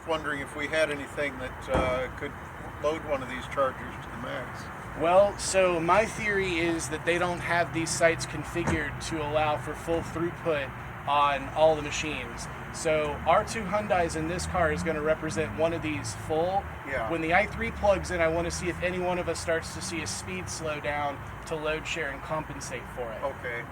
just wondering if we had anything that could load one of these chargers to the max. Well, so my theory is that they don't have these sites configured to allow for full throughput on all the machines. So R2 Hyundai's in this car is going to represent one of these full. Yeah. When the i3 plugs in, I want to see if any one of us starts to see a speed slow down to load share and compensate for it. Okay.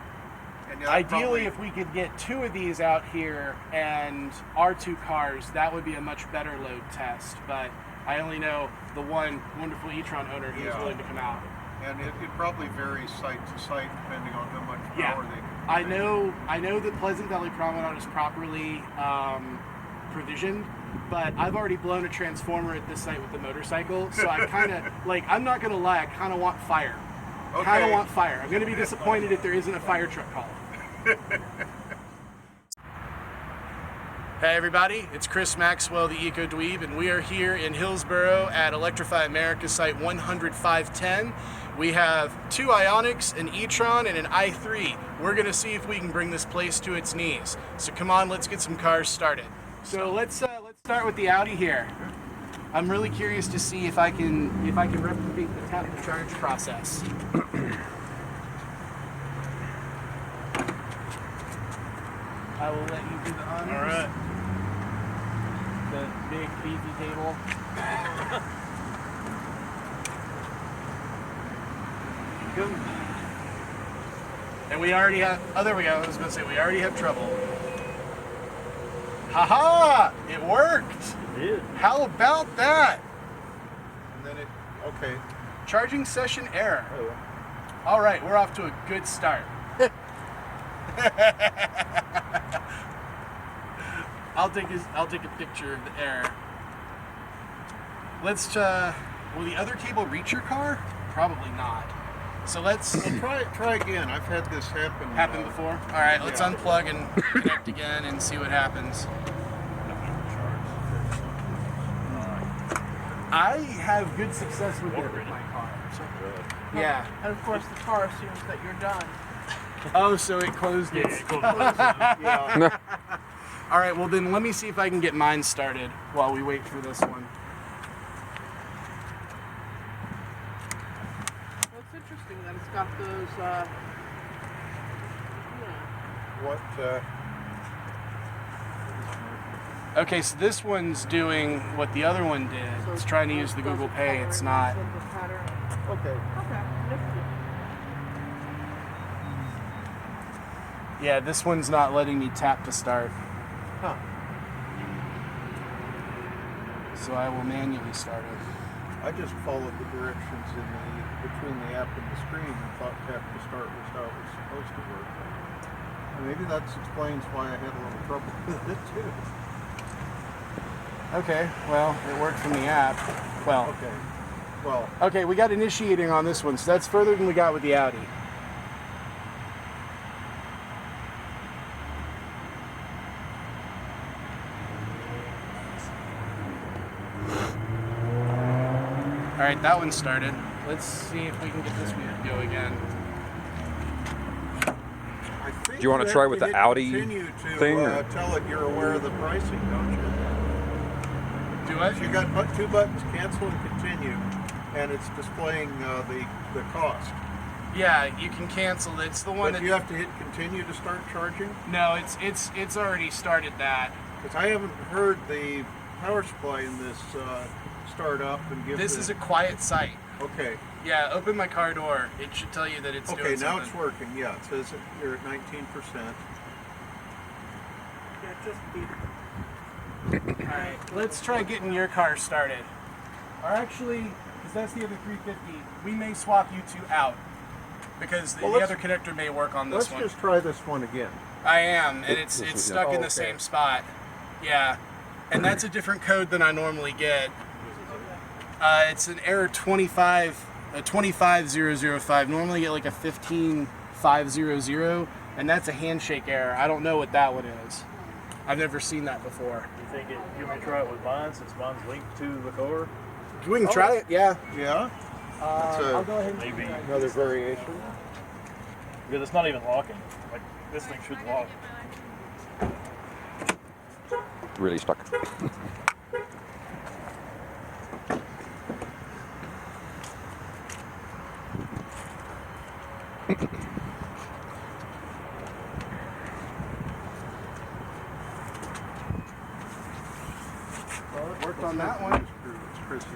And Ideally, if we could get two of these out here and R2 cars, that would be a much better load test. But I only know the one wonderful eTron owner who's willing to come out. And it probably varies site to site depending on how much power they can. I know that Pleasant Valley Promenade is properly provisioned, but I've already blown a transformer at this site with the motorcycle, so I kind of, like, I'm not going to lie, I kind of want fire. Okay. Kind of want fire. I'm going to be disappointed if there isn't a fire truck call. Hey everybody, it's Chris Maxwell, the Eco Dweeb, and we are here in Hillsborough at Electrify America site 10510. We have two Ioniqs, an eTron, and an i3. We're going to see if we can bring this place to its knees. So come on, let's get some cars started. So let's start with the Audi here. I'm really curious to see if I can replicate the tap to charge process. I will let you do the honors. All right. The big beefy table. Good. And we already have, oh there we go, I was going to say we already have trouble. Haha! It worked! It did. How about that? And then okay. Charging session error. Oh. All right, we're off to a good start. I'll take a picture of the error. Let's will the other cable reach your car? Probably not. So let's try again. I've had this happen before. All right, let's unplug and connect again and see what happens. I have good success with it with my car. Yeah. And of course the car assumes that you're done. Oh, so it closed it. Yeah. All right, well then let me see if I can get mine started while we wait for this one. Well, it's interesting that it's got those, What? Okay, so this one's doing what the other one did. It's trying to use the Google Pay. It's not. Okay. Okay. Yeah, this one's not letting me tap to start. Huh. So I will manually start it. I just followed the directions between the app and the screen and thought tap to start was how it was supposed to work. And maybe that explains why I had a little trouble with it too. Okay, well, it worked from the app. Well, Okay. Well, okay, we got initiating on this one, so that's further than we got with the Audi. All right, that one started. Let's see if we can get this one to go again. I think Do you want to try with the hit Audi continue to, thing, or? tell it you're aware of the pricing, don't you? Do I? You got two buttons, cancel and continue, and it's displaying the cost. Yeah, you can cancel it. It's the one But that you have to hit continue to start charging? No, it's already started that. Because I haven't heard the power supply in this start up and give This is a quiet site. Okay. Yeah, open my car door. It should tell you that it's Okay, doing now something. it's working. Yeah, it says you're at 19%. Yeah, just beat All right, let's try getting your car started. Or actually, because that's the other 350, we may swap you two out. Because the other connector may work on this one. Let's just try this one again. I am, and it's stuck in the same spot. Yeah, and that's a different code than I normally get. It's an error 25005. Normally you get like a 15500, and that's a handshake error. I don't know what that one is. I've never seen that before. You want me to try it with mine since mine's linked to the car? We can try it, yeah. Yeah? I'll go ahead and Maybe. Another variation. Because it's not even locking. Like, this thing should lock. Really stuck. worked on that one. It's Chris's.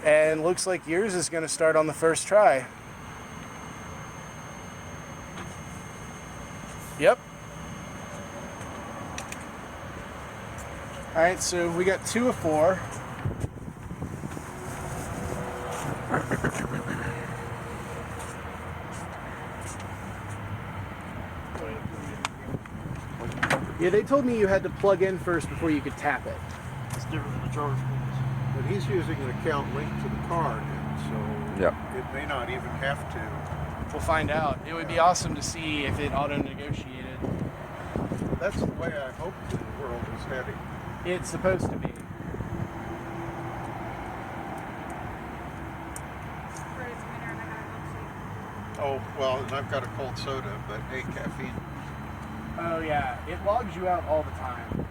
And looks like yours is going to start on the first try. Yep. All right, so we got 2 of 4. Yeah, they told me you had to plug in first before you could tap it. It's different than the charge points. But he's using an account linked to the car now, so it may not even have to. We'll find out. It would be awesome to see if it auto-negotiated. That's the way I hope the world is heading. It's supposed to be. Oh, well, and I've got a cold soda, but hey, caffeine. Oh yeah, it logs you out all the time.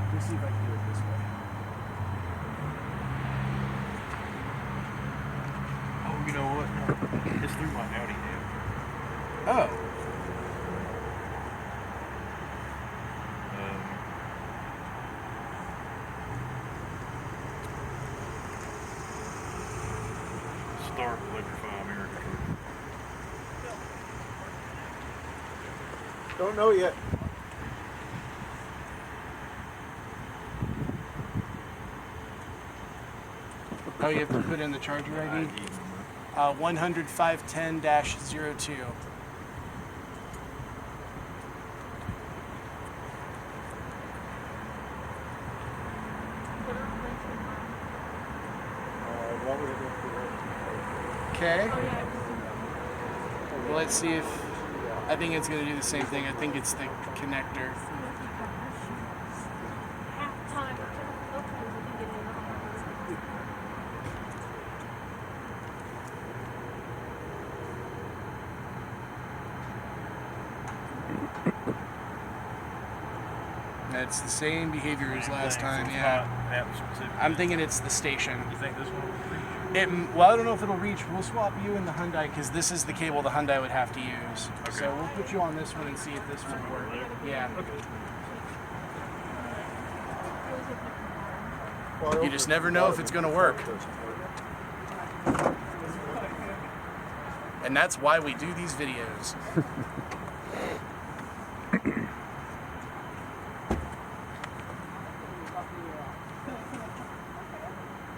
Let me see if I can do it this way. Oh, you know what? No, it's through my Audi now. Oh. Start Electrify America. Don't know yet. Oh, you have to put in the charger ID? 10510-02. What would it do for Okay. Well, let's see if... I think it's going to do the same thing. I think it's the connector. It's the same behavior as last time, yeah. I'm thinking it's the station. You think this one will reach? Well, I don't know if it'll reach. We'll swap you in the Hyundai because this is the cable the Hyundai would have to use. Okay. So we'll put you on this one and see if this will work. Yeah. it? You just never know if it's going to work. And that's why we do these videos.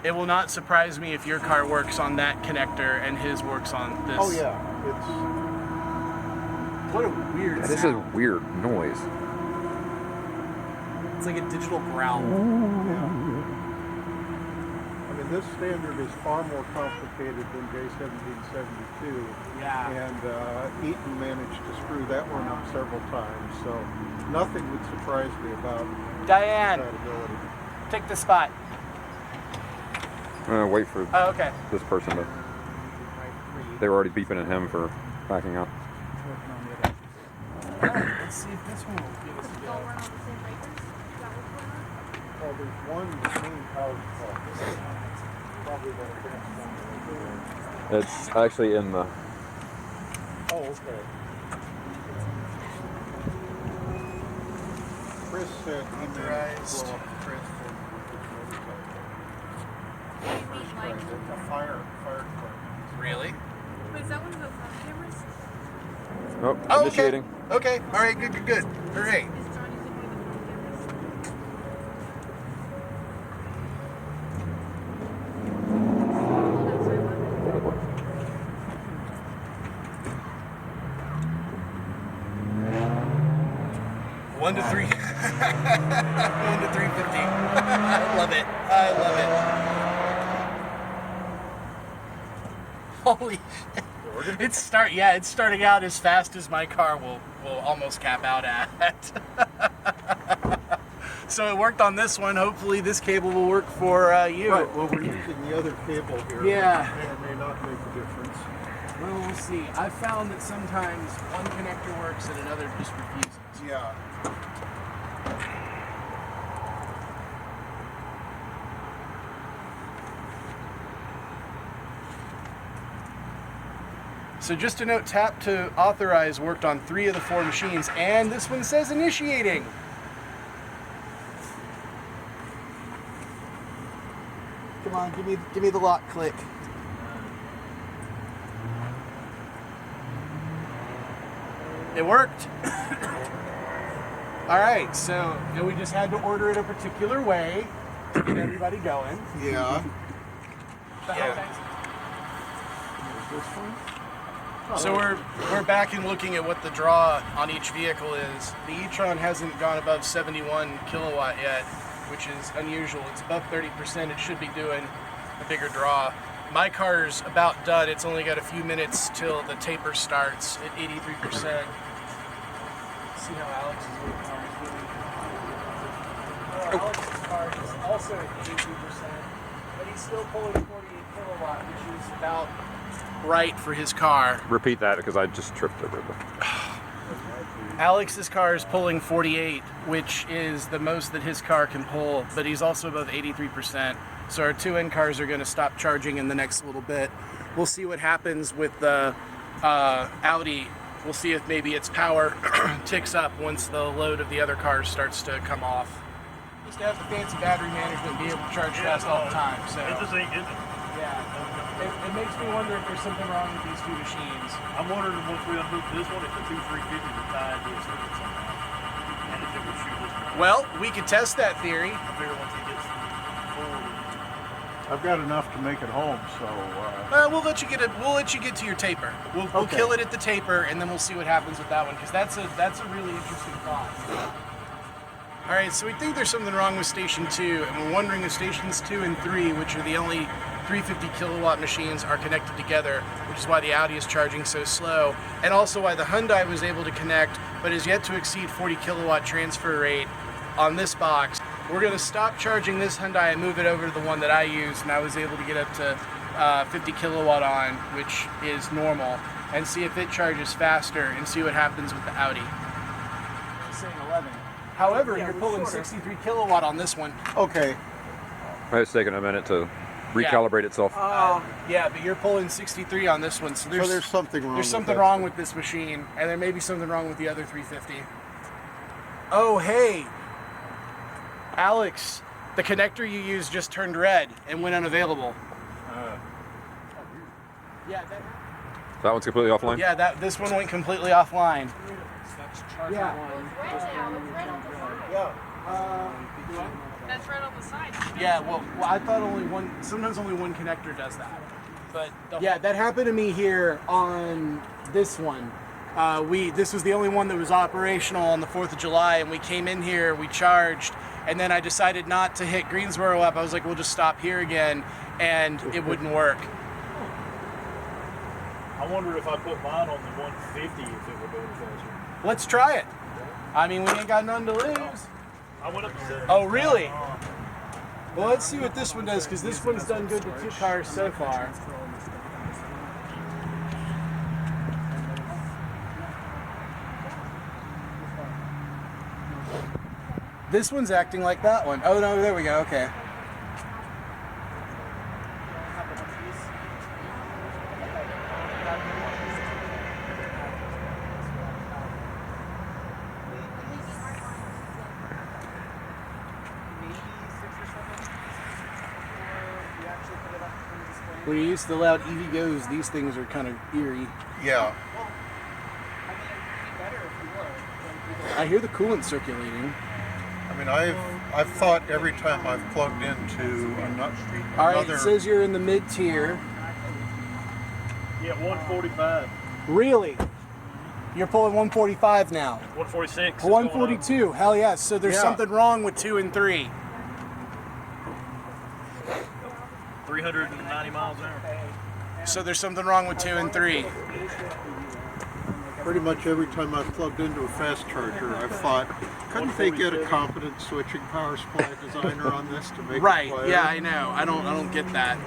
It will not surprise me if your car works on that connector and his works on this. Oh yeah, it's What a weird This is sound. weird noise. It's like a digital growl. I mean, this standard is far more complicated than J1772. Yeah. And Eaton managed to screw that one up several times, so nothing would surprise me about Diane, compatibility. take the spot. Wait for Oh, okay. this person to. They were already beeping at him for backing out. Let's see if this one will get us to go. Well, there's one main power supply. Probably the transformer. It's actually in the. Oh, okay. Chris said he managed to blow up the transformer. Right, the fire department. Really? Wait, is that one of the front cameras? Oh, Oh, initiating. Okay. All right. Good. Hooray. Is John using one of the front cameras? 1 to 3. 1 to 350. I love it. Holy shit. It's starting out as fast as my car will almost cap out at. So it worked on this one. Hopefully this cable will work for you. Right, well, we're using the other cable here. Yeah. Which may or may not make a difference. Well, we'll see. I've found that sometimes one connector works and another just refuses. Yeah. So just a note, tap to authorize worked on 3 of the 4 machines, and this one says initiating. Come on, give me the lock click. It worked. All right, so we just had to order it a particular way to get everybody going. Yeah. So we're back and looking at what the draw on each vehicle is. The eTron hasn't gone above 71 kilowatt yet, which is unusual. It's above 30%. It should be doing a bigger draw. My car's about done. It's only got a few minutes till the taper starts at 83%. See how Alex is working on his doing. Alex's car is also at 82%, but he's still pulling 48 kilowatt, which is about right for his car. Repeat that because I just tripped over it. Alex's car is pulling 48, which is the most that his car can pull, but he's also above 83%. So our 2N cars are going to stop charging in the next little bit. We'll see what happens with the Audi. We'll see if maybe its power ticks up once the load of the other cars starts to come off. Just to have the fancy battery management and be able to charge fast all the time. So It just ain't, yeah, it makes me wonder if there's something wrong with these 2 machines. I'm wondering once we unhook this one, if the 2 350s are tied to a circuit somehow. And if it would shoot this one. Well, we could test that theory. I figure once it gets forward. I've got enough to make it home, so We'll let you get to your taper. We'll Okay. kill it at the taper, and then we'll see what happens with that one, because that's a really interesting thought. All right, so we think there's something wrong with station 2, and we're wondering if stations 2 and 3, which are the only 350 kilowatt machines, are connected together, which is why the Audi is charging so slow, and also why the Hyundai was able to connect, but is yet to exceed 40 kilowatt transfer rate on this box. We're going to stop charging this Hyundai and move it over to the one that I use, and I was able to get up to 50 kilowatt on, which is normal, and see if it charges faster and see what happens with the Audi. I'm saying 11. However, you're pulling 63 kilowatt on this one. okay. It's taking a minute to recalibrate itself. Yeah, but you're pulling 63 on this one, so There's something wrong. there's with something that. wrong with this machine, and there may be something wrong with the other 350. Oh, hey, Alex, the connector you used just turned red and went unavailable. Yeah, That one's completely offline? this one went completely offline. Yeah. That's right on the side. Yeah, well, I thought sometimes only one connector does that. But yeah, that happened to me here on this one. This was the only one that was operational on the 4th of July, and we came in here, we charged, and then I decided not to hit Greensboro up. I was like, we'll just stop here again, and it wouldn't work. I wonder if I put mine on the 150 if it would go any faster. Let's try it. I mean, we ain't got none to lose. I went up to 70. Oh, really? Well, let's see what this one does, because this one's done good to 2 cars so far. This one's acting like that one. Oh, no, there we go, okay. When you're used to the loud EV goes, these things are kind of eerie. Yeah. I hear the coolant circulating. I mean, I've thought every time I've plugged into All right, another. it says you're in the mid-tier. Yeah, 145. Really? You're pulling 145 now. 146. 142, hell yes. So there's Yeah. something wrong with 2 and 3. 390 miles an hour. So there's something wrong with 2 and 3. Pretty much every time I've plugged into a fast charger, I've thought, couldn't they get a competent switching power supply designer on this to make Right, it play? yeah, I know. I don't get that.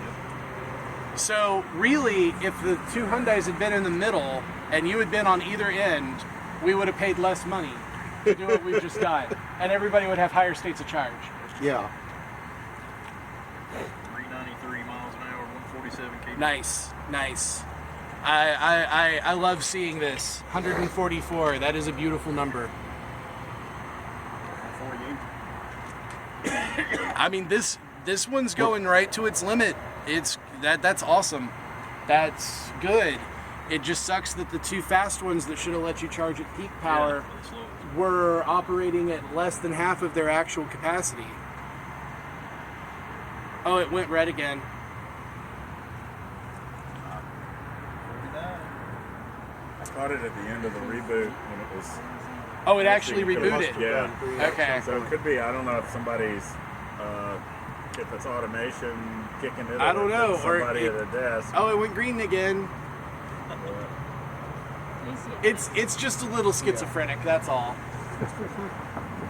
So really, if the 2 Hyundais had been in the middle and you had been on either end, we would have paid less money to do what we've just done. And everybody would have higher states of charge. Yeah. 393 miles an hour, 147 km. Nice, nice. I love seeing this. 144. That is a beautiful number. I mean, this one's going right to its limit. That's awesome. That's good. It just sucks that the two fast ones that should have let you charge at peak power were operating at less than half of their actual capacity. Oh, it went red again. I caught it at the end of the reboot when it was. Oh, it actually rebooted. Yeah. Okay. So it could be. I don't know if somebody's. If it's automation kicking it. I don't know. Or Somebody at a desk. Oh, it went green again. It's just a little schizophrenic. That's all.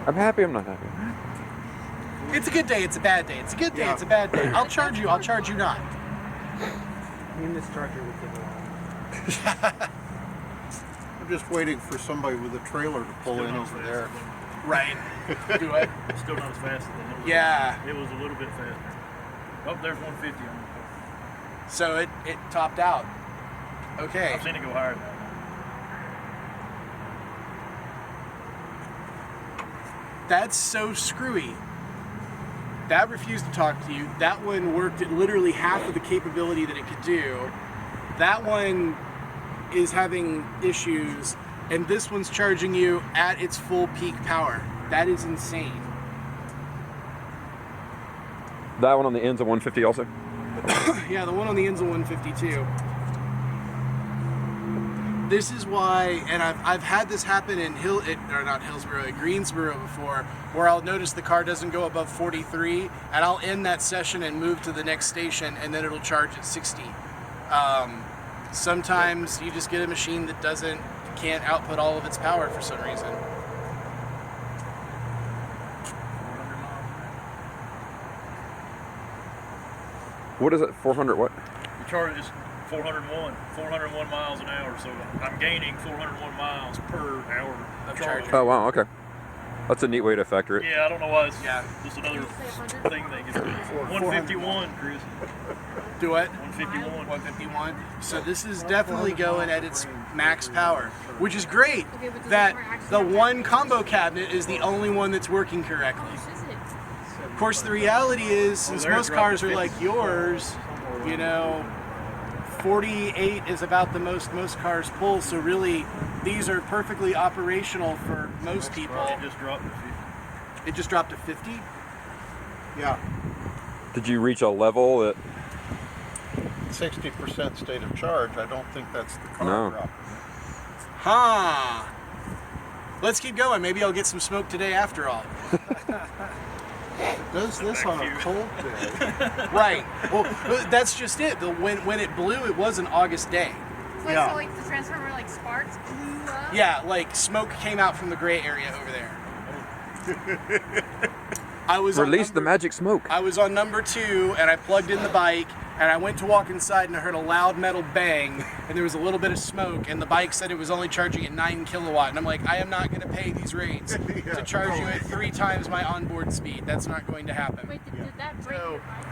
I'm happy. I'm not happy. It's a good day. It's a bad day. It's a good day. It's a bad day. I'll charge you. I'll charge you not. In this charger with the I'm just waiting for somebody with a trailer to pull in over there. Right. Do it. It's still not as fast as the new one. Yeah. It was a little bit faster. Oh, there's 150 on it. So it topped out. Okay. I've seen it go higher than that. That's so screwy. That refused to talk to you. That one worked at literally half of the capability that it could do. That one is having issues, and this one's charging you at its full peak power. That is insane. That one on the ends of 150 also. Yeah, the one on the ends of 152. This is why, and I've had this happen in Greensboro before, where I'll notice the car doesn't go above 43, and I'll end that session and move to the next station, and then it'll charge at 60. Sometimes you just get a machine that can't output all of its power for some reason. What is it? 400 what? The charge is 401 miles an hour, so I'm gaining 401 miles per hour of charging. Oh wow, okay. That's a neat way to factor it. Yeah, I don't know why it's Yeah. just another Did you say 100? thing that gets me. 151, Chris. Do it. 151. 151. So this is definitely going at its max power, which is great. Okay, but does That it actually the have one that? combo cabinet is the only one that's working How correctly. much is it? Of course, the reality is, since they're most cars are dropping like yours, 48 is about the most cars pull. So really, these are perfectly operational for most people. It just dropped to 50. It just dropped to 50. Yeah, Did you reach a level that? 60% state of charge. I don't think that's the car No. dropping. Huh. Let's keep going. Maybe I'll get some smoke today after all. It does this on a cold day. Right. Well, that's just it. When it blew, it was an August day. Wait, Yeah. so like the transformer like sparks blew up? Yeah, like smoke came out from the gray area over there. I was Release on the magic smoke. I was on number 2 and I plugged in the bike and I went to walk inside and I heard a loud metal bang and there was a little bit of smoke and the bike said it was only charging at 9 kilowatt and I'm like, I am not going to pay these rates to charge you at 3 times my onboard speed. That's not going to happen. Wait, did that break So- your bike?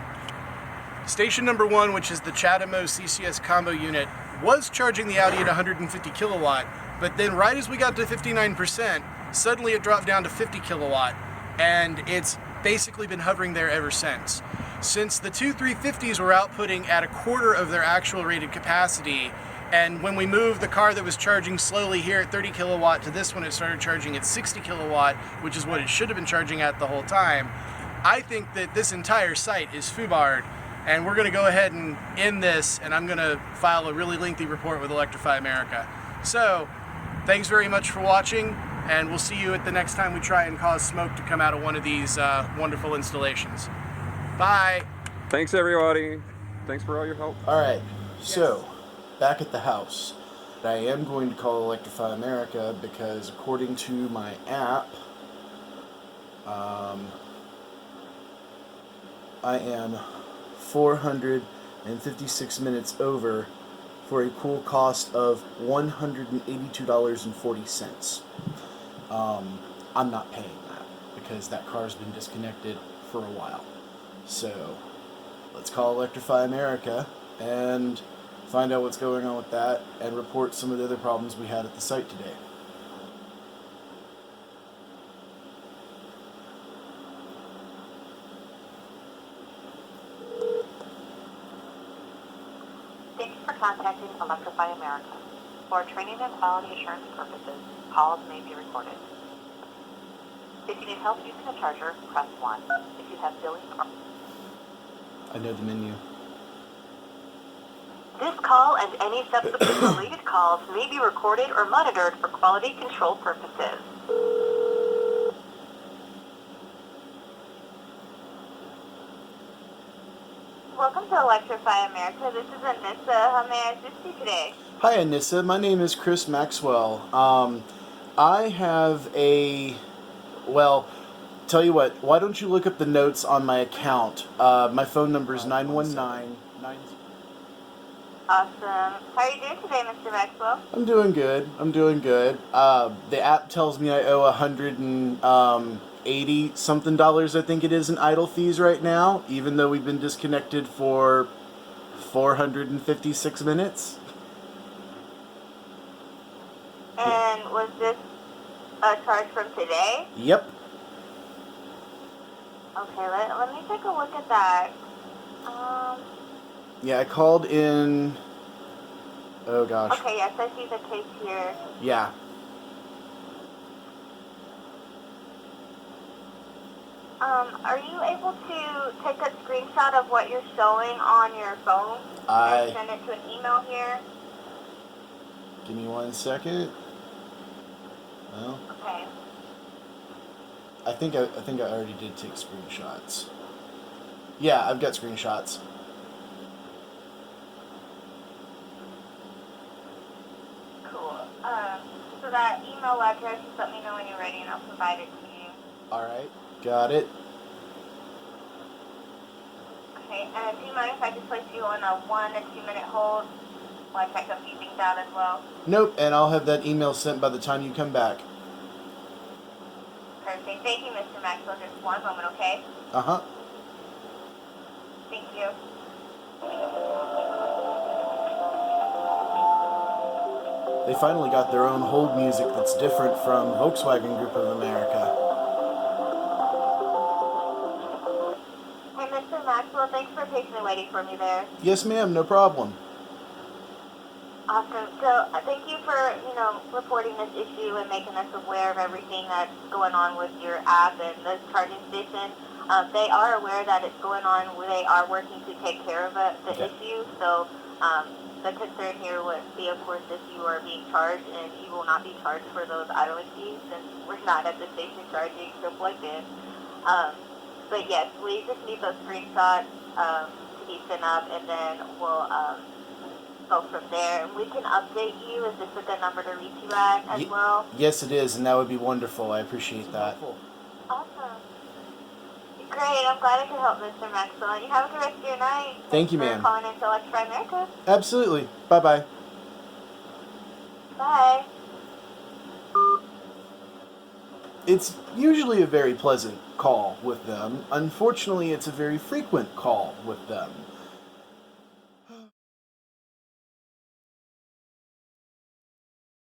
Station number 1, which is the Chatamo CCS combo unit, was charging the Audi at 150 kilowatt, but then right as we got to 59%, suddenly it dropped down to 50 kilowatt, and it's basically been hovering there ever since. Since the two 350s were outputting at a quarter of their actual rated capacity, and when we moved the car that was charging slowly here at 30 kilowatt to this one, it started charging at 60 kilowatt, which is what it should have been charging at the whole time. I think that this entire site is foobarred, and we're going to go ahead and end this, and I'm going to file a really lengthy report with Electrify America. So, thanks very much for watching, and we'll see you at the next time we try and cause smoke to come out of one of these wonderful installations. Bye! Thanks everybody. Thanks for all your help. Alright, so, back at the house. I am going to call Electrify America because according to my app, I am 456 minutes over for a cool cost of $182.40. I'm not paying that because that car's been disconnected for a while. So let's call Electrify America and find out what's going on with that, and report some of the other problems we had at the site today. Thank you for contacting Electrify America. For training and quality assurance purposes, calls may be recorded. If you need help using a charger, press 1. If you have billing or... I know the menu. This call and any subsequent related calls may be recorded or monitored for quality control purposes. Welcome to Electrify America. This is Anissa. How may I assist you today? Hi, Anissa. My name is Chris Maxwell. I have a... Well, tell you what. Why don't you look up the notes on my account? My phone number is 919... Awesome. How are you doing today, Mr. Maxwell? I'm doing good. The app tells me I owe $180 something, I think it is, in idle fees right now, even though we've been disconnected for 456 minutes. And was this a charge from today? Yep. Okay, let me take a look at that. Yeah, I called in... Oh, gosh. Okay, yes, I see the case here. Yeah. Are you able to take a screenshot of what you're showing on your phone and send it to an email here? Give me 1 second. Well, Okay. I think I already did take screenshots. Yeah, I've got screenshots. Cool. So that email address, just let me know when you're ready and I'll provide it to you. Alright, got it. Okay, and do you mind if I just place you on a 1 to 2 minute hold while I check a few things out as well? Nope, and I'll have that email sent by the time you come back. Perfect. Thank you, Mr. Maxwell. Just one moment, okay? Uh-huh. Thank you. They finally got their own hold music that's different from Volkswagen Group of America. Hey, Mr. Maxwell, thanks for patiently waiting for me there. Yes, ma'am, no problem. Awesome. So thank you for, reporting this issue and making us aware of everything that's going on with your app and the charging station. They are aware that it's going on. They are working to take care of the issue. So the concern here would be, of course, if you are being charged, and you will not be charged for those idling fees since we're not at the station charging, so plugged in. But yes, we just need those screenshots to be sent up, and then we'll go from there. And we can update you. Is this a good number to reach you at as well? Yes, it is, and that would be wonderful. I appreciate that. Awesome. Great. I'm glad I could help, Mr. Maxwell. You have a good rest of your night. Thank you, Thanks ma'am. for calling into Electrify America. Absolutely. Bye-bye. Bye. It's usually a very pleasant call with them. Unfortunately, it's a very frequent call with them.